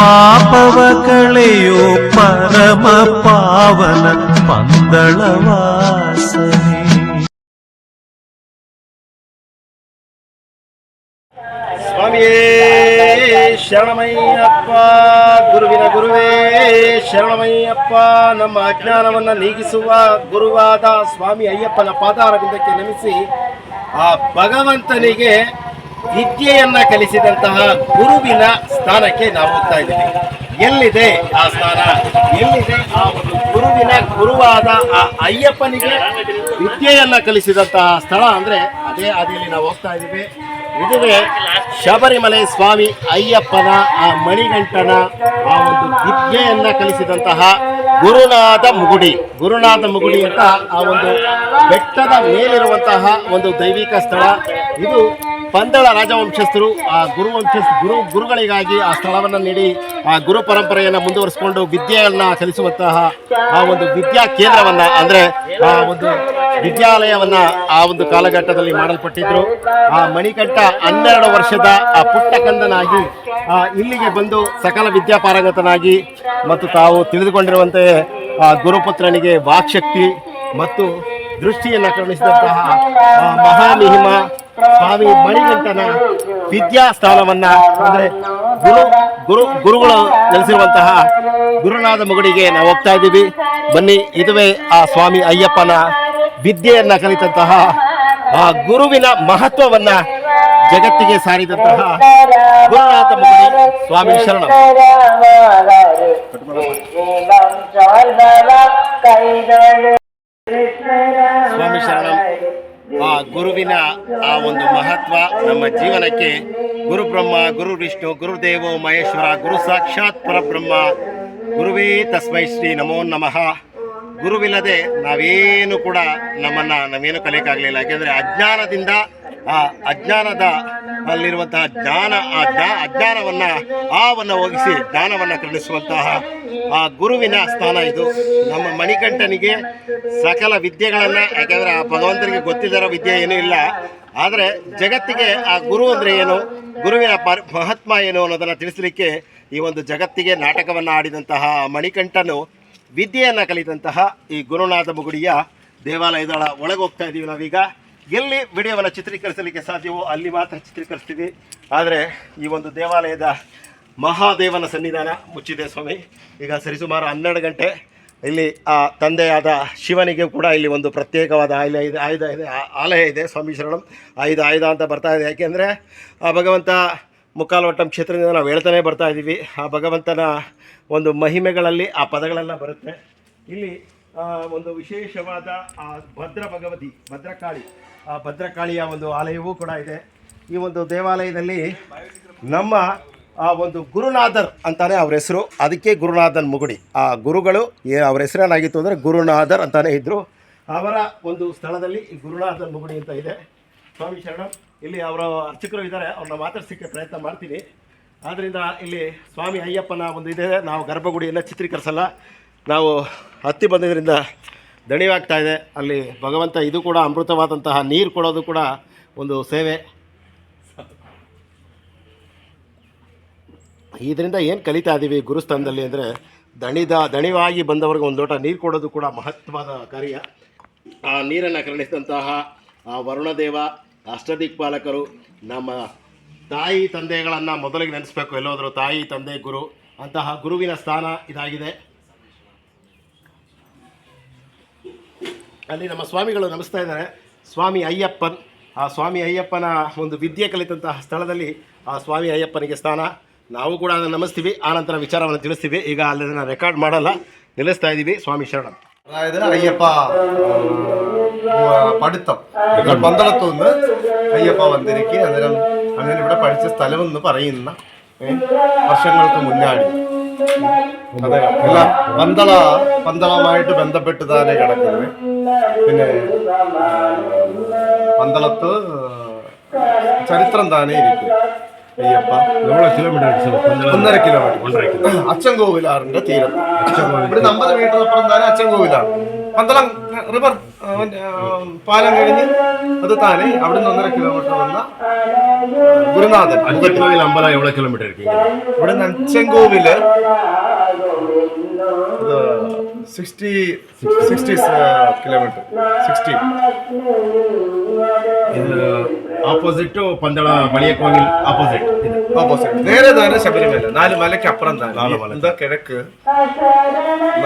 ಪಾಪವ ಕಳೆಯೋ ಪರಮ ಪಾವನ ಪಂದಳವಾಸನೆ. ಸ್ವಾಮಿಯೇ ಶರಣಮಯ್ಯಪ್ಪ, ಗುರುವಿನ ಗುರುವೇ ಶರಣಮಯ್ಯಪ್ಪ. ನಮ್ಮ ಅಜ್ಞಾನವನ್ನು ನೀಗಿಸುವ ಗುರುವಾದ ಸ್ವಾಮಿ ಅಯ್ಯಪ್ಪನ ಪಾದಾರವಿಂದಕ್ಕೆ ನಮಿಸಿ ಆ ಭಗವಂತನಿಗೆ ವಿದ್ಯೆಯನ್ನ ಕಲಿಸಿದಂತಹ ಗುರುವಿನ ಸ್ಥಾನಕ್ಕೆ ನಾವು ಹೋಗ್ತಾ ಇದ್ದೀವಿ. ಎಲ್ಲಿದೆ ಆ ಸ್ಥಾನ, ಎಲ್ಲಿದೆ ಆ ಒಂದು ಗುರುವಿನ ಗುರುವಾದ ಆ ಅಯ್ಯಪ್ಪನಿಗೆ ವಿದ್ಯೆಯನ್ನ ಕಲಿಸಿದಂತಹ ಸ್ಥಳ ಅಂದ್ರೆ ಅದೇ ಹಾದಿಯಲ್ಲಿ ನಾವು ಹೋಗ್ತಾ ಇದ್ದೀವಿ. ಇದುವೇ ಶಬರಿಮಲೆ ಸ್ವಾಮಿ ಅಯ್ಯಪ್ಪನ ಆ ಮಣಿಗಂಟನ ಆ ಒಂದು ವಿದ್ಯೆಯನ್ನ ಕಲಿಸಿದಂತಹ ಗುರುನಾಥ ಮುಗುಡಿ. ಗುರುನಾಥ ಮುಗುಡಿ ಅಂತ ಆ ಒಂದು ಬೆಟ್ಟದ ಮೇಲಿರುವಂತಹ ಒಂದು ದೈವಿಕ ಸ್ಥಳ ಇದು. ಪಂದಳ ರಾಜವಂಶಸ್ಥರು ಆ ಗುರುಗಳಿಗಾಗಿ ಆ ಸ್ಥಳವನ್ನು ನೀಡಿ ಆ ಗುರು ಪರಂಪರೆಯನ್ನು ಮುಂದುವರಿಸಿಕೊಂಡು ವಿದ್ಯೆಯನ್ನು ಕಲಿಸುವಂತಹ ಆ ಒಂದು ವಿದ್ಯಾ ಕೇಂದ್ರವನ್ನು ಅಂದರೆ ಆ ಒಂದು ವಿದ್ಯಾಲಯವನ್ನು ಆ ಒಂದು ಕಾಲಘಟ್ಟದಲ್ಲಿ ಮಾಡಲ್ಪಟ್ಟಿದ್ರು. ಆ ಮಣಿಕಂಠ 12 ವರ್ಷದ ಆ ಪುಟ್ಟ ಕಂದನಾಗಿ ಇಲ್ಲಿಗೆ ಬಂದು ಸಕಲ ವಿದ್ಯಾಪಾರಂಗತನಾಗಿ ಮತ್ತು ತಾವು ತಿಳಿದುಕೊಂಡಿರುವಂತೆ ಆ ಗುರುಪುತ್ರನಿಗೆ ವಾಕ್ಶಕ್ತಿ ಮತ್ತು ದೃಷ್ಟಿಯನ್ನು ಕರುಣಿಸಿದಂತಹ ಮಹಾಮಿಹಿಮ ಸ್ವಾಮಿ ಮಣಿಕಂಠನ ವಿದ್ಯಾಸ್ಥಾನವನ್ನ ಅಂದರೆ ಗುರುಗಳು ನೆಲೆಸಿರುವಂತಹ ಗುರುನಾಥ ಮುಗುಡಿಗೆ ನಾವು ಹೋಗ್ತಾ ಇದ್ದೀವಿ. ಬನ್ನಿ, ಇದುವೇ ಆ ಸ್ವಾಮಿ ಅಯ್ಯಪ್ಪನ ವಿದ್ಯೆಯನ್ನ ಕಲಿತಂತಹ ಆ ಗುರುವಿನ ಮಹತ್ವವನ್ನ ಜಗತ್ತಿಗೆ ಸಾರಿದಂತಹ ಗುರುನಾಥ ಮುಗುಡಿ. ಸ್ವಾಮಿ ಶರಣ. ಸ್ವಾಮಿ ಶರಣ. ಆ ಗುರುವಿನ ಆ ಒಂದು ಮಹತ್ವ ನಮ್ಮ ಜೀವನಕ್ಕೆ ಗುರು ಬ್ರಹ್ಮ, ಗುರು ವಿಷ್ಣು, ಗುರುದೇವೋ ಮಹೇಶ್ವರ, ಗುರು ಸಾಕ್ಷಾತ್ ಪರಬ್ರಹ್ಮ, ಗುರುವೇ ತಸ್ಮೈ ಶ್ರೀ ನಮೋ ನಮಃ. ಗುರುವಿಲ್ಲದೆ ನಾವೇನು ಕೂಡ ನಾವೇನು ಕಲಿಯಕ್ಕಾಗಲಿಲ್ಲ. ಯಾಕೆಂದರೆ ಅಜ್ಞಾನದಿಂದ ಆ ಅಜ್ಞಾನದ ಅಲ್ಲಿರುವಂತಹ ಅಜ್ಞಾನವನ್ನು ಹೋಗಿಸಿ ಜ್ಞಾನವನ್ನು ಕರುಣಿಸುವಂತಹ ಆ ಗುರುವಿನ ಸ್ಥಾನ ಇದು. ನಮ್ಮ ಮಣಿಕಂಠನಿಗೆ ಸಕಲ ವಿದ್ಯೆಗಳನ್ನು, ಯಾಕೆಂದರೆ ಆ ಭಗವಂತನಿಗೆ ಗೊತ್ತಿದ್ದರೋ ವಿದ್ಯೆ ಏನೂ ಇಲ್ಲ. ಆದರೆ ಜಗತ್ತಿಗೆ ಆ ಗುರು ಅಂದರೆ ಏನು, ಗುರುವಿನ ಮಹತ್ವ ಏನು ಅನ್ನೋದನ್ನು ತಿಳಿಸಲಿಕ್ಕೆ ಈ ಒಂದು ಜಗತ್ತಿಗೆ ನಾಟಕವನ್ನು ಆಡಿದಂತಹ ಮಣಿಕಂಠನು ವಿದ್ಯೆಯನ್ನು ಕಲಿತಂತಹ ಈ ಗುರುನಾಥ ಮುಗುಡಿಯ ದೇವಾಲಯದ ಒಳಗೆ ಹೋಗ್ತಾ ಇದ್ದೀವಿ ನಾವೀಗ. ಎಲ್ಲಿ ವಿಡಿಯೋವನ್ನು ಚಿತ್ರೀಕರಿಸಲಿಕ್ಕೆ ಸಾಧ್ಯವೋ ಅಲ್ಲಿ ಮಾತ್ರ ಚಿತ್ರೀಕರಿಸ್ತೀವಿ. ಆದರೆ ಈ ಒಂದು ದೇವಾಲಯದ ಮಹಾದೇವನ ಸನ್ನಿಧಾನ ಮುಚ್ಚಿದೆ ಸ್ವಾಮಿ. ಈಗ ಸರಿಸುಮಾರು 12 ಗಂಟೆ. ಇಲ್ಲಿ ಆ ತಂದೆಯಾದ ಶಿವನಿಗೆ ಕೂಡ ಇಲ್ಲಿ ಒಂದು ಪ್ರತ್ಯೇಕವಾದ ಆಲಯ ಇದೆ. ಸ್ವಾಮಿ ಶರಣಂ. ಆಯುಧ ಅಂತ ಬರ್ತಾ ಇದೆ. ಯಾಕೆಂದರೆ ಆ ಭಗವಂತ ಮುಕ್ಕಾಲವಟ್ಟಂ ಕ್ಷೇತ್ರದಿಂದ ನಾವು ಹೇಳ್ತಾನೆ ಬರ್ತಾ ಇದ್ದೀವಿ. ಆ ಭಗವಂತನ ಒಂದು ಮಹಿಮೆಗಳಲ್ಲಿ ಆ ಪದಗಳೆಲ್ಲ ಬರುತ್ತೆ. ಇಲ್ಲಿ ಒಂದು ವಿಶೇಷವಾದ ಆ ಭದ್ರಕಾಳಿ ಆ ಭದ್ರಕಾಳಿಯ ಒಂದು ಆಲಯವೂ ಕೂಡ ಇದೆ. ಈ ಒಂದು ದೇವಾಲಯದಲ್ಲಿ ನಮ್ಮ ಆ ಒಂದು ಗುರುನಾಥರ್ ಅಂತಾನೆ ಅವ್ರ ಹೆಸರು, ಅದಕ್ಕೆ ಗುರುನಾಥನ್ ಮುಗುಡಿ. ಆ ಗುರುಗಳು ಅವ್ರ ಹೆಸರೇನಾಗಿತ್ತು ಅಂದರೆ ಗುರುನಾಥರ್ ಅಂತಾನೆ ಇದ್ದರು. ಅವರ ಒಂದು ಸ್ಥಳದಲ್ಲಿ ಈ ಗುರುನಾಥನ್ ಮುಗುಡಿ ಅಂತ ಇದೆ. ಸ್ವಾಮಿ ಶರಣಂ. ಇಲ್ಲಿ ಅವರ ಅರ್ಚಕರು ಇದ್ದಾರೆ, ಅವ್ರನ್ನ ಮಾತಾಡ್ಸೋಕ್ಕೆ ಪ್ರಯತ್ನ ಮಾಡ್ತೀನಿ. ಆದ್ದರಿಂದ ಇಲ್ಲಿ ಸ್ವಾಮಿ ಅಯ್ಯಪ್ಪನ ಒಂದು ಇದೆ. ನಾವು ಗರ್ಭಗುಡಿಯನ್ನು ಚಿತ್ರೀಕರಿಸಲ್ಲ, ನಾವು ಹತ್ತಿ ಬಂದಿದ್ದರಿಂದ ದಣಿವಾಗ್ತಾ ಇದೆ. ಅಲ್ಲಿ ಭಗವಂತ ಇದು ಕೂಡ ಅಮೃತವಾದಂತಹ ನೀರು ಕೊಡೋದು ಕೂಡ ಒಂದು ಸೇವೆ. ಇದರಿಂದ ಏನು ಕಲಿತಾ ಇದ್ದೀವಿ ಗುರುಸ್ಥಾನದಲ್ಲಿ ಅಂದರೆ ದಣಿವಾಗಿ ಬಂದವರಿಗೆ ಒಂದು ಲೋಟ ನೀರು ಕೊಡೋದು ಕೂಡ ಮಹತ್ವದ ಕಾರ್ಯ. ಆ ನೀರನ್ನು ಕರುಣಿಸಿದಂತಹ ಆ ವರುಣದೇವ, ಅಷ್ಟದಿಕ್ಪಾಲಕರು, ನಮ್ಮ ತಾಯಿ ತಂದೆಗಳನ್ನು ಮೊದಲಿಗೆ ನೆನೆಸ್ಬೇಕು. ಎಲ್ಲೋದ್ರು ತಾಯಿ ತಂದೆ ಗುರು ಅಂತಹ ಗುರುವಿನ ಸ್ಥಾನ ಇದಾಗಿದೆ. ಅಲ್ಲಿ ನಮ್ಮ ಸ್ವಾಮಿಗಳು ನಮಿಸ್ತಾ ಇದ್ದಾರೆ. ಸ್ವಾಮಿ ಅಯ್ಯಪ್ಪನ್, ಆ ಸ್ವಾಮಿ ಅಯ್ಯಪ್ಪನ ಒಂದು ವಿದ್ಯೆ ಕಲಿತಂತಹ ಸ್ಥಳದಲ್ಲಿ ಆ ಸ್ವಾಮಿ ಅಯ್ಯಪ್ಪನಿಗೆ ಸ್ಥಾನ. ನಾವು ಕೂಡ ಅದನ್ನು ನಮಿಸ್ತೀವಿ, ಆನಂತರ ವಿಚಾರವನ್ನು ತಿಳಿಸ್ತೀವಿ. ಈಗ ಅಲ್ಲಿ ಅದನ್ನು ರೆಕಾರ್ಡ್ ಮಾಡಲ್ಲ, ನಿಲ್ಲಿಸ್ತಾ ಇದ್ದೀವಿ. സ്വാമി ശരണം. അതായത് അയ്യപ്പ പഠിത്തം പന്തളത്തുനിന്ന് അയ്യപ്പ വന്നിരിക്കുക. അന്നേരം അങ്ങനെ ഇവിടെ പഠിച്ച സ്ഥലമെന്ന് പറയുന്ന വർഷങ്ങൾക്ക് മുന്നാടി എല്ലാം പന്തളമായിട്ട് ബന്ധപ്പെട്ട് തന്നെ കിടക്കുന്നത്. പിന്നെ പന്തളത്ത് ചരിത്രം താനേ ഇരിക്കും. അയ്യപ്പ 1.5 കിലോമീറ്റർ അച്ചൻകോവിലാറിന്റെ തീരം. ഇവിടെ 50 മീറ്റർ അപ്പുറം തന്നെ അച്ചൻകോവിലാണ്. പന്തളം റിവർ പാലം കഴിഞ്ഞ് അത് താനെ അവിടുന്ന് 1.5 കിലോമീറ്റർ വന്ന ഗുരുനാഥൻ. അഞ്ചൻകോവിൽ അമ്പലം എவ்வளவு കിലോമീറ്റർ ഇരിക്കും? ഇവിടെ അഞ്ചൻകോവില് ഇത് 60 കിലോമീറ്റർ 60. ഇത് ഓപ്പോസിറ്റ് പന്തള വലിയ കോവിൽ ഓപ്പോസിറ്റ് നേരെ തന്നെ ശബരിമല 4 മലയ്ക്ക് അപ്പുറം തന്നെ. എന്താ കിഴക്ക്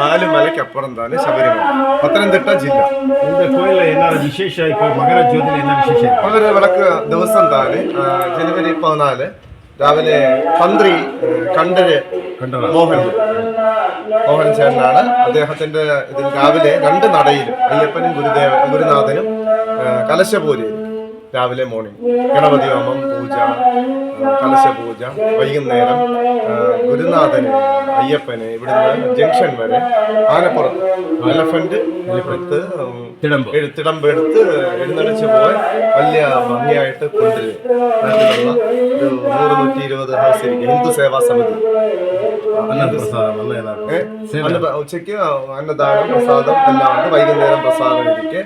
4 മലയ്ക്ക് അപ്പുറം തന്നെ ശബരിമല, പത്തനംതിട്ട ജില്ല. இந்த கோயில்ல என்ன விசேஷம்? இப்போ மகர ஜோதியில என்ன விசேஷம்? മകര വിളക്ക് ദിവസം താന് ജനുവരി 14 രാവിലെ തന്ത്രി കണ്ഠര് മോഹൻ ചേട്ടനാണ്. അദ്ദേഹത്തിന്റെ ഇതിൽ രാവിലെ 2 നടയിലും അയ്യപ്പനും ഗുരുനാഥനും കലശപൂജയും രാവിലെ മോർണിംഗ് ഗണപതി ഹോമം പൂജ, കലശപൂജ. വൈകുന്നേരം ഗുരുനാഥന് അയ്യപ്പന് ഇവിടുന്ന് ജംഗ്ഷൻ വരെ ആനപ്പുറത്ത് എലഫന്റ് എടുത്ത് തിടമ്പ് എടുത്ത് എഴുന്നള്ളിച്ച് പോയി വലിയ ഭംഗിയായിട്ട് കൊണ്ടുവരും. നാട്ടിലുള്ള ഒരു 100-120 ഹൗസ് ഇരിക്കും. ഹിന്ദു സേവാ സമിതി ഉച്ചയ്ക്ക് അന്നദാനം പ്രസാദം എല്ലാം ഉണ്ട്. വൈകുന്നേരം പ്രസാദം ഇരിക്കെ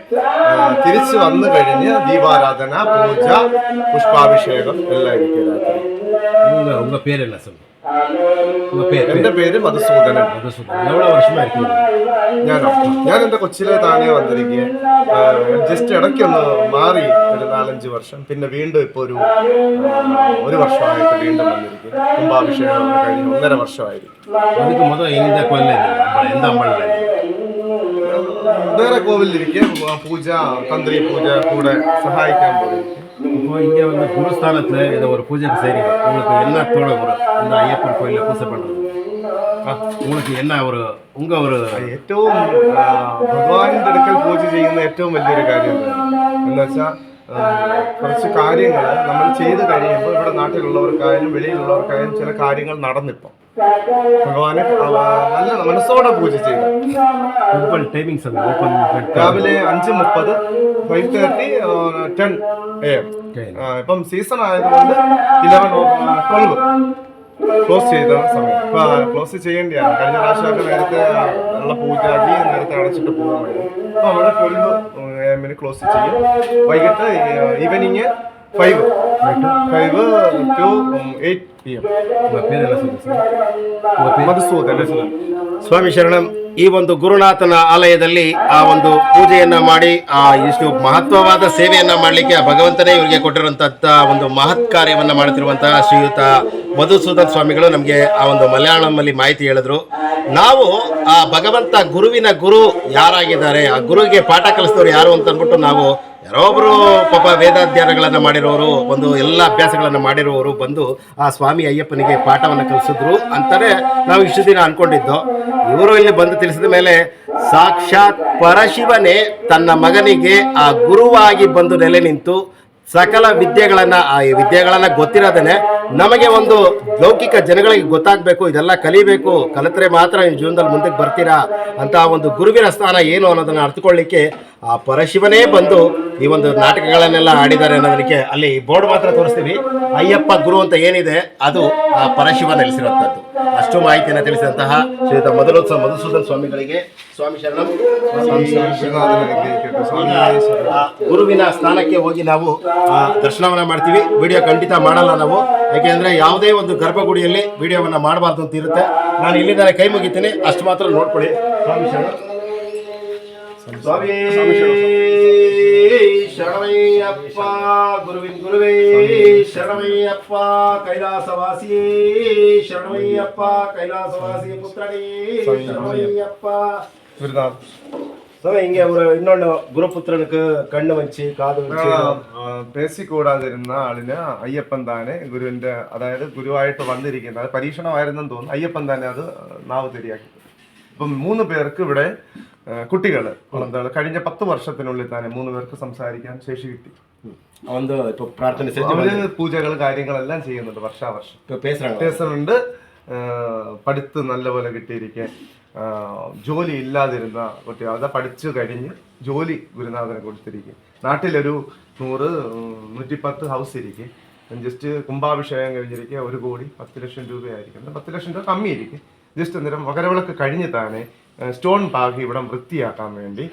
തിരിച്ചു വന്നു കഴിഞ്ഞ് ദീപാരാധന, പൂജ, പുഷ്പാഭിഷേകം എല്ലാം ഇരിക്കും രാത്രി. உங்க பேர் என்ன சொல்லுங்க? എന്റെ പേര് മധുസൂദനൻ. எவ்வளவு வருஷமா இருக்கீங்க? ഞാൻ എന്റെ കൊച്ചിലെ താനേ വന്നിരിക്കുക. ജസ്റ്റ് ഇടയ്ക്കൊന്ന് മാറി ഒരു 4-5 വർഷം, പിന്നെ വീണ്ടും ഇപ്പൊ ഒരു വർഷമായിട്ട് വീണ്ടും വന്നിരിക്കും. കുംഭാഭിഷേകം കഴിഞ്ഞ് 1.5 വർഷമായിരിക്കും. அதுக்கு முதல் இந்த கோயில்ல எந்த அம்பலம்? വേറെ കോവിലിരിക്കെ പൂജ, തന്ത്രി പൂജ കൂടെ സഹായിക്കാൻ പോയി. இப்போ இங்கே வந்து குருஸ்தானத்தில் இதை ஒரு பூஜைக்கு செய்றீங்க. உங்களுக்கு என்ன தோணும் இந்த ஐயப்பன் கோயிலில் பூஜை பண்ணுறது? உங்களுக்கு என்ன ഒരു ഏറ്റവും ഭഗവാന്റെ അടുക്കൽ പൂജ ചെയ്യുന്ന ഏറ്റവും വലിയൊരു കാര്യം എന്ന് വെച്ചാൽ കുറച്ച് കാര്യങ്ങൾ നമ്മൾ ചെയ്ത് കഴിയുമ്പോൾ ഇവിടെ നാട്ടിലുള്ളവർക്കായാലും വെളിയിലുള്ളവർക്കായാലും ചില കാര്യങ്ങൾ നടന്നിപ്പം ഭഗവാനെ നല്ല മനസ്സോടെ പൂജ ചെയ്തു. ടൈമിങ്സ് രാവിലെ 5:30, 5:30, 10 AM. ഇപ്പം സീസൺ ആയതുകൊണ്ട് 11-12 ക്ലോസ് ചെയ്ത സമയം. ഇപ്പൊ ക്ലോസ് ചെയ്യേണ്ടിയാണ്. കഴിഞ്ഞ പ്രാവശ്യമൊക്കെ നേരത്തെ ഉള്ള പൂജയാക്കി നേരത്തെ അടച്ചിട്ട് പോകുമായിരുന്നു. അപ്പൊ അവിടെ 12 AM ക്ലോസ് ചെയ്യും. വൈകിട്ട് ഈവനിങ് 5 to 8 PM. ಸ್ವಾಮಿ ಶರಣಂ. ಈ ಒಂದು ಗುರುನಾಥನ ಆಲಯದಲ್ಲಿ ಆ ಒಂದು ಪೂಜೆಯನ್ನ ಮಾಡಿ ಇಷ್ಟು ಮಹತ್ವವಾದ ಸೇವೆಯನ್ನ ಮಾಡಲಿಕ್ಕೆ ಭಗವಂತನೇ ಇವರಿಗೆ ಕೊಟ್ಟಿರುವಂತಹ ಒಂದು ಮಹತ್ ಕಾರ್ಯವನ್ನ ಮಾಡುತ್ತಿರುವಂತಹ ಶ್ರೀಯುತ ಮಧುಸೂದನ್ ಸ್ವಾಮಿಗಳು ನಮಗೆ ಆ ಒಂದು ಮಲಯಾಳಂನಲ್ಲಿ ಮಾಹಿತಿ ಹೇಳಿದ್ರು. ನಾವು ಆ ಭಗವಂತ ಗುರುವಿನ ಗುರು ಯಾರಾಗಿದ್ದಾರೆ, ಆ ಗುರುವಿಗೆ ಪಾಠ ಕಲಿಸಿದವರು ಯಾರು ಅಂತ ಅಂದ್ಬಿಟ್ಟು ನಾವು ಯಾರೋ ಒಬ್ಬರು ಪಾಪ ವೇದಾಧ್ಯಯನಗಳನ್ನು ಮಾಡಿರೋರು, ಒಂದು ಎಲ್ಲ ಅಭ್ಯಾಸಗಳನ್ನು ಮಾಡಿರುವವರು ಬಂದು ಆ ಸ್ವಾಮಿ ಅಯ್ಯಪ್ಪನಿಗೆ ಪಾಠವನ್ನು ಕಲಿಸಿದ್ರು ಅಂತಾನೆ ನಾವು ಇಷ್ಟು ದಿನ ಅನ್ಕೊಂಡಿದ್ದು. ಇವರು ಇಲ್ಲಿ ಬಂದು ತಿಳಿಸಿದ ಮೇಲೆ ಸಾಕ್ಷಾತ್ ಪರಶಿವನೇ ತನ್ನ ಮಗನಿಗೆ ಆ ಗುರುವಾಗಿ ಬಂದು ನೆಲೆ ನಿಂತು ಸಕಲ ವಿದ್ಯೆಗಳನ್ನ ಗೊತ್ತಿರೋದನ್ನೇ ನಮಗೆ ಒಂದು ಲೌಕಿಕ ಜನಗಳಿಗೆ ಗೊತ್ತಾಗಬೇಕು, ಇದೆಲ್ಲ ಕಲಿಬೇಕು, ಕಲಿತ್ರೆ ಮಾತ್ರ ನಿಮ್ಮ ಜೀವನದಲ್ಲಿ ಮುಂದಕ್ಕೆ ಬರ್ತೀರಾ ಅಂತ ಒಂದು ಗುರುವಿನ ಸ್ಥಾನ ಏನು ಅನ್ನೋದನ್ನ ಅರ್ಥಕೊಳ್ಳಿಕ್ಕೆ ಆ ಪರಶಿವನೇ ಬಂದು ಈ ಒಂದು ನಾಟಕಗಳನ್ನೆಲ್ಲ ಆಡಿದ್ದಾರೆ ಅನ್ನೋದಕ್ಕೆ ಅಲ್ಲಿ ಬೋರ್ಡ್ ಮಾತ್ರ ತೋರಿಸ್ತೀವಿ. ಅಯ್ಯಪ್ಪ ಗುರು ಅಂತ ಏನಿದೆ ಅದು ಆ ಪರಶಿವ ನೆಲೆಸಿರುವಂಥದ್ದು. ಅಷ್ಟು ಮಾಹಿತಿಯನ್ನು ತಿಳಿಸಿದಂತಹ ಶ್ರೀಯುತ ಮಧುಸೂದನ್ ಸ್ವಾಮಿಗಳಿಗೆ ಸ್ವಾಮಿ ಶರಣಂ. ಗುರುವಿನ ಸ್ಥಾನಕ್ಕೆ ಹೋಗಿ ನಾವು ದರ್ಶನವನ್ನ ಮಾಡ್ತೀವಿ. ವಿಡಿಯೋ ಖಂಡಿತ ಮಾಡಲ್ಲ ನಾವು, ಯಾಕೆಂದ್ರೆ ಯಾವುದೇ ಒಂದು ಗರ್ಭಗುಡಿಯಲ್ಲಿ ವಿಡಿಯೋವನ್ನ ಮಾಡಬಾರ್ದು ಅಂತ ಇರುತ್ತೆ. ನಾನು ಇಲ್ಲಿಂದ ಕೈ ಮುಗಿತೀನಿ, ಅಷ್ಟು ಮಾತ್ರ ನೋಡ್ಕೊಳ್ಳಿ. ಸ್ವಾಮಿ ಶರಣಂ. ಸ್ವಾಮಿ ಶರಣಮಯ್ಯಪ್ಪ. ಗುರುವಿನ ಗುರುವೇ ಶರಣಮಯ್ಯಪ್ಪ. ಕೈಲಾಸವಾಸಿಯೇ ಶರಣಮಯ್ಯಪ್ಪ. ಕೈಲಾಸವಾಸಿಯ ಪುತ್ರನೇ ಶರಣಮಯ್ಯಪ್ಪ. ഇങ്ങനെ ഇന്നൊന്ന് ഗുരുപുത്രനുക്ക് കണ്ണു വച്ച് കാത് പേശിക്കൂടാതിരുന്ന ആളിന് അയ്യപ്പൻ താനെ ഗുരുവിന്റെ, അതായത് ഗുരുവായിട്ട് വന്നിരിക്കുന്നത് പരീക്ഷണമായിരുന്നെന്ന് തോന്നുന്നു. അയ്യപ്പൻ തന്നെ അത് നാവ് തിരിയാക്കി. ഇപ്പം 3 പേർക്ക് ഇവിടെ കുട്ടികള് കഴിഞ്ഞ 10 വർഷത്തിനുള്ളിൽ തന്നെ 3 പേർക്ക് സംസാരിക്കാൻ ശേഷി കിട്ടി. അവര് പൂജകൾ കാര്യങ്ങളെല്ലാം ചെയ്യുന്നുണ്ട്. വർഷാവർഷം പേസുന്നുണ്ട്. പഠിത്ത് നല്ലപോലെ കിട്ടിയിരിക്കാൻ ജോലി ഇല്ലാതിരുന്ന കുട്ടികൾ അതാ പഠിച്ചു കഴിഞ്ഞ് ജോലി ഗുരുനാഥനെ കൊടുത്തിരിക്കും. നാട്ടിലൊരു 100-110 ഹൗസ് ഇരിക്കും. ജസ്റ്റ് കുംഭാഭിഷേകം കഴിഞ്ഞിരിക്കുക 1 കോടി 10 ലക്ഷം രൂപയായിരിക്കും. 10 ലക്ഷം രൂപ കമ്മിയിരിക്കും. ജസ്റ്റ് അന്നേരം മകരവിളക്ക് കഴിഞ്ഞ് താനെ സ്റ്റോൺ പാകി ഇവിടം വൃത്തിയാക്കാൻ വേണ്ടി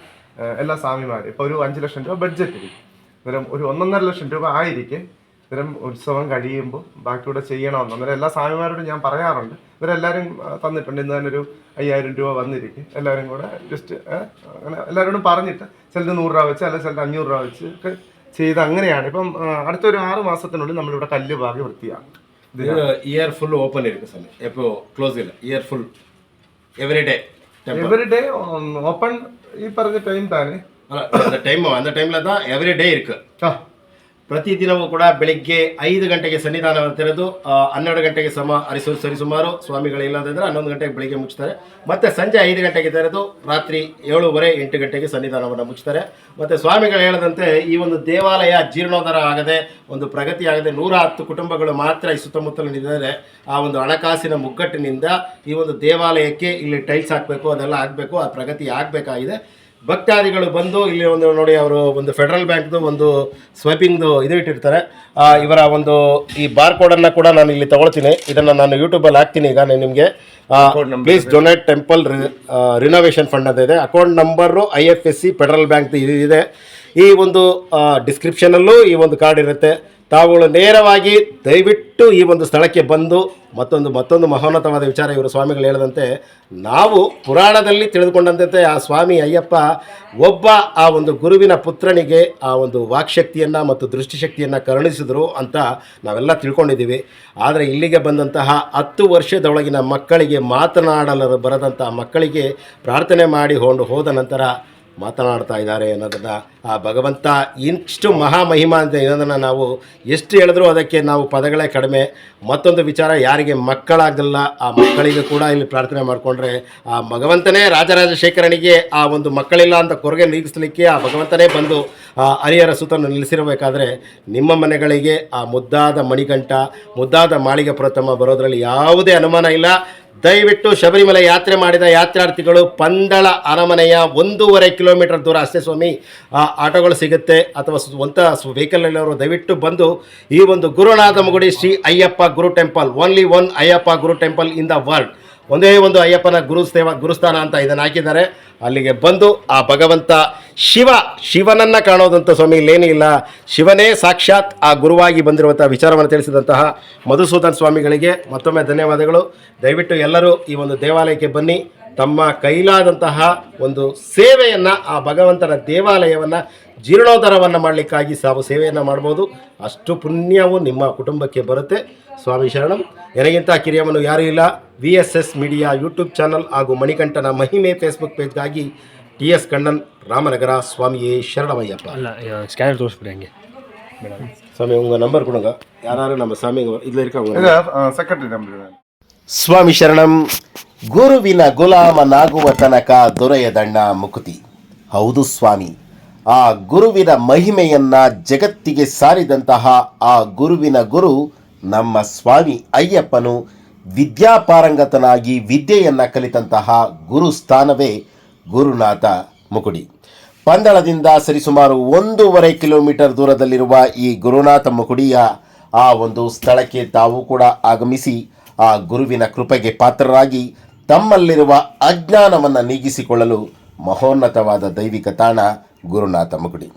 എല്ലാ സ്വാമിമാരും ഇപ്പോൾ ഒരു 5 ലക്ഷം രൂപ ബഡ്ജറ്റ് ഇരിക്കും. അന്നേരം ഒരു 1.5 ലക്ഷം രൂപ ആയിരിക്കും. അന്നേരം ഉത്സവം കഴിയുമ്പോൾ ബാക്കിയൂടെ ചെയ്യണമെന്ന് അന്നേരം എല്ലാ സ്വാമിമാരോടും ഞാൻ പറയാറുണ്ട്. ഇവരെ എല്ലാവരും തന്നിട്ടുണ്ട്. ഇന്ന് തന്നെ ഒരു 5000 രൂപ വന്നിരിക്കും. എല്ലാവരും കൂടെ ജസ്റ്റ് അങ്ങനെ എല്ലാവരോടും പറഞ്ഞിട്ട് ചിലത് 100 രൂപ വെച്ച് അല്ലെങ്കിൽ ചിലത് 500 രൂപ വെച്ച് ഒക്കെ ചെയ്ത് അങ്ങനെയാണ്. ഇപ്പം അടുത്തൊരു 6 മാസത്തിനുള്ളിൽ നമ്മളിവിടെ കല്ല് പാകി വൃത്തിയാക്കും. ഇയർ ഫുൾ ഓപ്പൺ ഇരിക്കും സാർ, എപ്പോ ക്ലോസ് ഇല്ല. Year full every day open ಈ പറഞ്ഞ ಟೈಮ್ ತಾನೆ அந்த ಟೈಮ್ல தான் ಎವ್ರಿ ಡೇ ಇருக்கு. ಪ್ರತಿದಿನವೂ ಕೂಡ ಬೆಳಿಗ್ಗೆ 5 ಗಂಟೆಗೆ ಸನ್ನಿಧಾನವನ್ನು ತೆರೆದು 12 ಗಂಟೆಗೆ ಸರಿಸುಮಾರು ಸ್ವಾಮಿಗಳಿಲ್ಲದಂದ್ರೆ 11 ಗಂಟೆಗೆ ಬೆಳಿಗ್ಗೆ ಮುಚ್ಚುತ್ತಾರೆ. ಮತ್ತೆ ಸಂಜೆ 5 ಗಂಟೆಗೆ ತೆರೆದು ರಾತ್ರಿ 7:30 8 ಗಂಟೆಗೆ ಸನ್ನಿಧಾನವನ್ನು ಮುಚ್ಚುತ್ತಾರೆ. ಮತ್ತೆ ಸ್ವಾಮಿಗಳು ಹೇಳದಂತೆ ಈ ಒಂದು ದೇವಾಲಯ ಜೀರ್ಣೋದ್ಧಾರ ಆಗದೆ ಒಂದು ಪ್ರಗತಿ ಆಗದೆ 110 ಕುಟುಂಬಗಳು ಮಾತ್ರ ಈ ಸುತ್ತಮುತ್ತಲಿದ್ದಾರೆ. ಆ ಒಂದು ಹಣಕಾಸಿನ ಮುಗ್ಗಟ್ಟಿನಿಂದ ಈ ಒಂದು ದೇವಾಲಯಕ್ಕೆ ಇಲ್ಲಿ ಟೈಲ್ಸ್ ಹಾಕಬೇಕು, ಅದೆಲ್ಲ ಆಗಬೇಕು, ಆ ಪ್ರಗತಿ ಆಗಬೇಕಾಗಿದೆ. ಭಕ್ತಾದಿಗಳು ಬಂದು ಇಲ್ಲಿ ಒಂದು ನೋಡಿ ಅವರು ಒಂದು ಫೆಡರಲ್ ಬ್ಯಾಂಕ್ದು ಒಂದು ಸ್ವೈಪಿಂಗ್ದು ಇದು ಇಟ್ಟಿರ್ತಾರೆ. ಇವರ ಒಂದು ಈ ಬಾರ್ ಕೋಡನ್ನು ಕೂಡ ನಾನು ಇಲ್ಲಿ ತಗೊಳ್ತೀನಿ. ಇದನ್ನು ನಾನು ಯೂಟ್ಯೂಬಲ್ಲಿ ಹಾಕ್ತೀನಿ. ಈಗ ನಾನು ನಿಮಗೆ please donate temple renovation fund ಅಂತ ಇದೆ. ಅಕೌಂಟ್ ನಂಬರು IFSC ಫೆಡರಲ್ ಬ್ಯಾಂಕ್ದು ಇದೆ. ಈ ಒಂದು ಡಿಸ್ಕ್ರಿಪ್ಷನಲ್ಲೂ ಈ ಒಂದು ಕಾರ್ಡ್ ಇರುತ್ತೆ. ತಾವುಗಳು ನೇರವಾಗಿ ದಯವಿಟ್ಟು ಈ ಒಂದು ಸ್ಥಳಕ್ಕೆ ಬಂದು ಮತ್ತೊಂದು ಮಹೋನ್ನತವಾದ ವಿಚಾರ ಇವರು ಸ್ವಾಮಿಗಳು ಹೇಳಿದಂತೆ, ನಾವು ಪುರಾಣದಲ್ಲಿ ತಿಳಿದುಕೊಂಡಂತೆ ಆ ಸ್ವಾಮಿ ಅಯ್ಯಪ್ಪ ಒಬ್ಬ ಆ ಒಂದು ಗುರುವಿನ ಪುತ್ರನಿಗೆ ಆ ಒಂದು ವಾಕ್ಶಕ್ತಿಯನ್ನು ಮತ್ತು ದೃಷ್ಟಿಶಕ್ತಿಯನ್ನು ಕರುಣಿಸಿದರು ಅಂತ ನಾವೆಲ್ಲ ತಿಳ್ಕೊಂಡಿದ್ದೀವಿ. ಆದರೆ ಇಲ್ಲಿಗೆ ಬಂದಂತಹ 10 ವರ್ಷದೊಳಗಿನ ಮಕ್ಕಳಿಗೆ ಮಾತನಾಡಲು ಬರದಂಥ ಮಕ್ಕಳಿಗೆ ಪ್ರಾರ್ಥನೆ ಮಾಡಿ ಹೋದ ನಂತರ ಮಾತನಾಡ್ತಾ ಇದ್ದಾರೆ ಅನ್ನೋದನ್ನು ಆ ಭಗವಂತ ಇಷ್ಟು ಮಹಾಮಹಿಮಾ ಅಂತ ಇರೋದನ್ನು ನಾವು ಎಷ್ಟು ಹೇಳಿದ್ರೂ ಅದಕ್ಕೆ ನಾವು ಪದಗಳೇ ಕಡಿಮೆ. ಮತ್ತೊಂದು ವಿಚಾರ, ಯಾರಿಗೆ ಮಕ್ಕಳಾಗಲ್ಲ ಆ ಮಕ್ಕಳಿಗೆ ಕೂಡ ಇಲ್ಲಿ ಪ್ರಾರ್ಥನೆ ಮಾಡಿಕೊಂಡ್ರೆ ಆ ಭಗವಂತನೇ ರಾಜರಾಜಶೇಖರನಿಗೆ ಆ ಒಂದು ಮಕ್ಕಳಿಲ್ಲ ಅಂತ ಕೊರಗೆ ನೀಗಿಸಲಿಕ್ಕೆ ಆ ಭಗವಂತನೇ ಬಂದು ಹರಿಹರ ಸುತ್ತನ್ನು ನಿಲ್ಲಿಸಿರಬೇಕಾದ್ರೆ ನಿಮ್ಮ ಮನೆಗಳಿಗೆ ಆ ಮುದ್ದಾದ ಮಣಿಕಂಠ, ಮುದ್ದಾದ ಮಾಳಿಗೆ ಪ್ರಥಮ ಬರೋದರಲ್ಲಿ ಯಾವುದೇ ಅನುಮಾನ ಇಲ್ಲ. ದಯವಿಟ್ಟು ಶಬರಿಮಲೆ ಯಾತ್ರೆ ಮಾಡಿದ ಯಾತ್ರಾರ್ಥಿಗಳು ಪಂದಳ ಅರಮನೆಯ 1.5 ಕಿಲೋಮೀಟರ್ ದೂರ ಅಷ್ಟೇ ಸ್ವಾಮಿ ಆಟೋಗಳು ಸಿಗುತ್ತೆ, ಅಥವಾ ಸ್ವಂತ ವೆಹಿಕಲಲ್ಲಿರೋರು ದಯವಿಟ್ಟು ಬಂದು ಈ ಒಂದು Gurunatha Mugudi Shri Ayyappa Guru temple, only one Ayyappa Guru temple in the world, ಒಂದೇ ಒಂದು ಅಯ್ಯಪ್ಪನ ಗುರುಸ್ಥಾನ ಅಂತ ಇದನ್ನು ಹಾಕಿದ್ದಾರೆ. ಅಲ್ಲಿಗೆ ಬಂದು ಆ ಭಗವಂತ ಶಿವನನ್ನು ಕಾಣೋದಂಥ ಸ್ವಾಮಿ ಇಲ್ಲೇನೂ ಇಲ್ಲ. ಶಿವನೇ ಸಾಕ್ಷಾತ್ ಆ ಗುರುವಾಗಿ ಬಂದಿರುವಂಥ ವಿಚಾರವನ್ನು ತಿಳಿಸಿದಂತಹ ಮಧುಸೂದನ್ ಸ್ವಾಮಿಗಳಿಗೆ ಮತ್ತೊಮ್ಮೆ ಧನ್ಯವಾದಗಳು. ದಯವಿಟ್ಟು ಎಲ್ಲರೂ ಈ ಒಂದು ದೇವಾಲಯಕ್ಕೆ ಬನ್ನಿ. ತಮ್ಮ ಕೈಲಾದಂತಹ ಒಂದು ಸೇವೆಯನ್ನು, ಆ ಭಗವಂತನ ದೇವಾಲಯವನ್ನು ಜೀರ್ಣೋದ್ಧಾರವನ್ನು ಮಾಡಲಿಕ್ಕಾಗಿ ಸಾವು ಸೇವೆಯನ್ನು ಮಾಡ್ಬೋದು. ಅಷ್ಟು ಪುಣ್ಯವು ನಿಮ್ಮ ಕುಟುಂಬಕ್ಕೆ ಬರುತ್ತೆ. ಸ್ವಾಮಿ ಶರಣಂ. ನನಗಿಂತ ಕಿರಿಯಮ್ಮನು ಯಾರೂ ಇಲ್ಲ. VSS ಮೀಡಿಯಾ ಯೂಟ್ಯೂಬ್ ಚಾನಲ್ ಹಾಗೂ ಮಣಿಕಂಠನ ಮಹಿಮೆ ಫೇಸ್ಬುಕ್ ಪೇಜ್ಗಾಗಿ TS ಕಣ್ಣನ್, ರಾಮನಗರ. ಸ್ವಾಮಿಯೇ ಶರಣಮಯ್ಯಪ್ಪ. ಅಲ್ಲ ಸ್ಕ್ಯಾನರ್ ತೋರಿಸ್ಬಿಡಿ ಹಂಗೆ ಸ್ವಾಮಿ ಉಂಗ ನಂಬರ್ ಕೊಡುಂಗ, ಯಾರು ನಮ್ಮ ಸ್ವಾಮಿ ಇದ್ಲ ಸೆಕ್ರೆಟರಿ ನಂಬರ್. ಸ್ವಾಮಿ ಶರಣಂ. ಗುರುವಿನ ಗುಲಾಮನಾಗುವ ತನಕ ದೊರೆಯದಣ್ಣ ಮುಕುತಿ. ಹೌದು ಸ್ವಾಮಿ, ಆ ಗುರುವಿನ ಮಹಿಮೆಯನ್ನು ಜಗತ್ತಿಗೆ ಸಾರಿದಂತಹ ಆ ಗುರುವಿನ ಗುರು ನಮ್ಮ ಸ್ವಾಮಿ ಅಯ್ಯಪ್ಪನು ವಿದ್ಯಾಪಾರಂಗತನಾಗಿ ವಿದ್ಯೆಯನ್ನು ಕಲಿತಂತಹ ಗುರುಸ್ಥಾನವೇ ಗುರುನಾಥ ಮುಕುಡಿ. ಪಂದಳದಿಂದ ಸರಿಸುಮಾರು 1.5 ಕಿಲೋಮೀಟರ್ ದೂರದಲ್ಲಿರುವ ಈ ಗುರುನಾಥ ಮುಕುಡಿಯ ಆ ಒಂದು ಸ್ಥಳಕ್ಕೆ ತಾವು ಕೂಡ ಆಗಮಿಸಿ ಆ ಗುರುವಿನ ಕೃಪೆಗೆ ಪಾತ್ರರಾಗಿ ತಮ್ಮಲ್ಲಿರುವ ಅಜ್ಞಾನವನ್ನು ನೀಗಿಸಿಕೊಳ್ಳಲು ಮಹೋನ್ನತವಾದ ದೈವಿಕ ತಾಣ ಗುರುನಾಥ ಮುಕುಡಿ.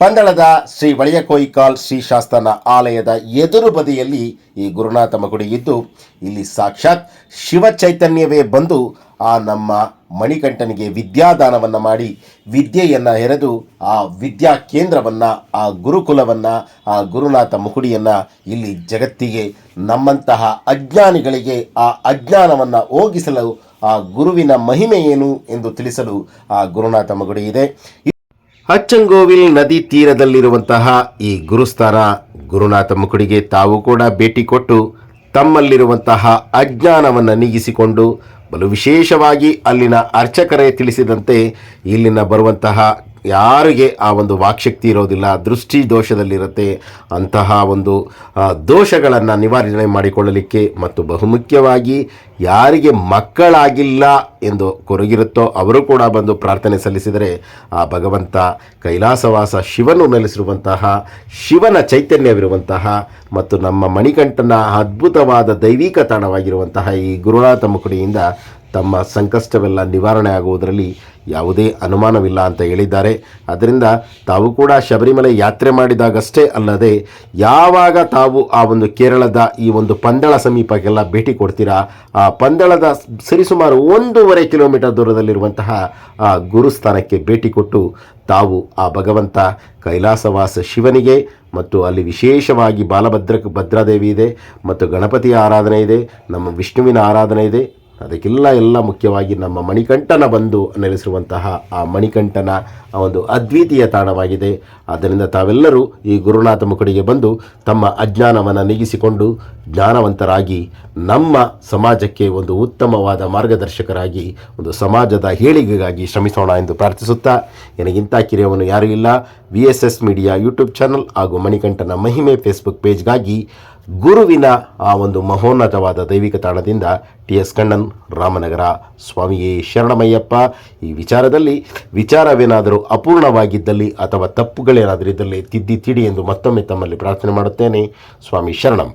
ಪಂದಳದ ಶ್ರೀ ವಳಿಯಕೋಯಿಕಾಲ್ ಶ್ರೀ ಶಾಸ್ತನ ಆಲಯದ ಎದುರು ಬದಿಯಲ್ಲಿ ಈ ಗುರುನಾಥ ಮುಕುಡಿ ಇದ್ದು, ಇಲ್ಲಿ ಸಾಕ್ಷಾತ್ ಶಿವ ಚೈತನ್ಯವೇ ಬಂದು ಆ ನಮ್ಮ ಮಣಿಕಂಠನಿಗೆ ವಿದ್ಯಾದಾನವನ್ನು ಮಾಡಿ ವಿದ್ಯೆಯನ್ನು ಹೆರೆದು ಆ ವಿದ್ಯಾ ಕೇಂದ್ರವನ್ನು, ಆ ಗುರುಕುಲವನ್ನು, ಆ ಗುರುನಾಥ ಮುಕುಡಿಯನ್ನು ಇಲ್ಲಿ ಜಗತ್ತಿಗೆ ನಮ್ಮಂತಹ ಅಜ್ಞಾನಿಗಳಿಗೆ ಆ ಅಜ್ಞಾನವನ್ನು ಹೋಗಿಸಲು ಆ ಗುರುವಿನ ಮಹಿಮೆ ಏನು ಎಂದು ತಿಳಿಸಲು ಆ ಗುರುನಾಥ ಮುಕುಡಿ ಇದೆ. ಅಚ್ಚಂಗೋವಿಲ್ ನದಿ ತೀರದಲ್ಲಿರುವಂತಹ ಈ ಗುರುಸ್ಥಾನ ಗುರುನಾಥ ಮುಕುಡಿಗೆ ತಾವು ಕೂಡ ಭೇಟಿ ಕೊಟ್ಟು ತಮ್ಮಲ್ಲಿರುವಂತಹ ಅಜ್ಞಾನವನ್ನು ನೀಗಿಸಿಕೊಂಡು, ಬಲು ವಿಶೇಷವಾಗಿ ಅಲ್ಲಿನ ಅರ್ಚಕರೇ ತಿಳಿಸಿದಂತೆ ಇಲ್ಲಿನ ಬರುವಂತಹ ಯಾರಿಗೆ ಆ ಒಂದು ವಾಕ್ಶಕ್ತಿ ಇರೋದಿಲ್ಲ, ದೃಷ್ಟಿ ದೋಷದಲ್ಲಿರುತ್ತೆ, ಅಂತಹ ಒಂದು ದೋಷಗಳನ್ನು ನಿವಾರಣೆ ಮಾಡಿಕೊಳ್ಳಲಿಕ್ಕೆ ಮತ್ತು ಬಹುಮುಖ್ಯವಾಗಿ ಯಾರಿಗೆ ಮಕ್ಕಳಾಗಿಲ್ಲ ಎಂದು ಕೊರಗಿರುತ್ತೋ ಅವರು ಕೂಡ ಬಂದು ಪ್ರಾರ್ಥನೆ ಸಲ್ಲಿಸಿದರೆ ಆ ಭಗವಂತ ಕೈಲಾಸವಾಸ ಶಿವನು ನೆಲೆಸಿರುವಂತಹ ಶಿವನ ಚೈತನ್ಯವಿರುವಂತಹ ಮತ್ತು ನಮ್ಮ ಮಣಿಕಂಠನ ಅದ್ಭುತವಾದ ದೈವಿಕ ತಾಣವಾಗಿರುವಂತಹ ಈ ಗುರುನಾಥ ಮುಕುಡಿಯಿಂದ ತಮ್ಮ ಸಂಕಷ್ಟವೆಲ್ಲ ನಿವಾರಣೆ ಆಗುವುದರಲ್ಲಿ ಯಾವುದೇ ಅನುಮಾನವಿಲ್ಲ ಅಂತ ಹೇಳಿದ್ದಾರೆ. ಅದರಿಂದ ತಾವು ಕೂಡ ಶಬರಿಮಲೆ ಯಾತ್ರೆ ಮಾಡಿದಾಗಷ್ಟೇ ಅಲ್ಲದೆ ಯಾವಾಗ ತಾವು ಆ ಒಂದು ಕೇರಳದ ಈ ಒಂದು ಪಂದಳ ಸಮೀಪಕ್ಕೆಲ್ಲ ಭೇಟಿ ಕೊಡ್ತೀರಾ, ಆ ಪಂದಳದ ಸರಿಸುಮಾರು 1.5 ಕಿಲೋಮೀಟರ್ ದೂರದಲ್ಲಿರುವಂತಹ ಆ ಗುರುಸ್ಥಾನಕ್ಕೆ ಭೇಟಿ ಕೊಟ್ಟು ತಾವು ಆ ಭಗವಂತ ಕೈಲಾಸವಾಸ ಶಿವನಿಗೆ ಮತ್ತು ಅಲ್ಲಿ ವಿಶೇಷವಾಗಿ ಭದ್ರಾದೇವಿ ಇದೆ ಮತ್ತು ಗಣಪತಿಯ ಆರಾಧನೆ ಇದೆ, ನಮ್ಮ ವಿಷ್ಣುವಿನ ಆರಾಧನೆ ಇದೆ. ಅದಕ್ಕೆಲ್ಲ ಮುಖ್ಯವಾಗಿ ನಮ್ಮ ಮಣಿಕಂಠನ ಬಂದು ನೆಲೆಸಿರುವಂತಹ ಆ ಮಣಿಕಂಠನ ಆ ಒಂದು ಅದ್ವಿತೀಯ ತಾಣವಾಗಿದೆ. ಆದ್ದರಿಂದ ತಾವೆಲ್ಲರೂ ಈ ಗುರುನಾಥ ಮುಕುಡಿಗೆ ಬಂದು ತಮ್ಮ ಅಜ್ಞಾನವನ್ನು ನೀಗಿಸಿಕೊಂಡು ಜ್ಞಾನವಂತರಾಗಿ ನಮ್ಮ ಸಮಾಜಕ್ಕೆ ಒಂದು ಉತ್ತಮವಾದ ಮಾರ್ಗದರ್ಶಕರಾಗಿ ಒಂದು ಸಮಾಜದ ಏಳಿಗೆಗಾಗಿ ಶ್ರಮಿಸೋಣ ಎಂದು ಪ್ರಾರ್ಥಿಸುತ್ತಾ, ನನಗಿಂತ ಕಿರಿಯವನು ಯಾರೂ ಇಲ್ಲ. VSS ಮೀಡಿಯಾ ಯೂಟ್ಯೂಬ್ ಚಾನಲ್ ಹಾಗೂ ಮಣಿಕಂಠನ ಮಹಿಮೆ ಫೇಸ್ಬುಕ್ ಪೇಜ್ಗಾಗಿ ಗುರುವಿನ ಆ ಒಂದು ಮಹೋನ್ನತವಾದ ದೈವಿಕ ತಾಣದಿಂದ TS ಕಣ್ಣನ್, ರಾಮನಗರ. ಸ್ವಾಮಿಯೇ ಶರಣಮಯ್ಯಪ್ಪ. ಈ ವಿಚಾರವೇನಾದರೂ ಅಪೂರ್ಣವಾಗಿದ್ದಲ್ಲಿ ಅಥವಾ ತಪ್ಪುಗಳೇನಾದರೂ ಇದ್ದಲ್ಲಿ ತಿದ್ದಿ ತಿಡಿ ಎಂದು ಮತ್ತೊಮ್ಮೆ ತಮ್ಮಲ್ಲಿ ಪ್ರಾರ್ಥನೆ ಮಾಡುತ್ತೇನೆ. ಸ್ವಾಮಿ ಶರಣಂ.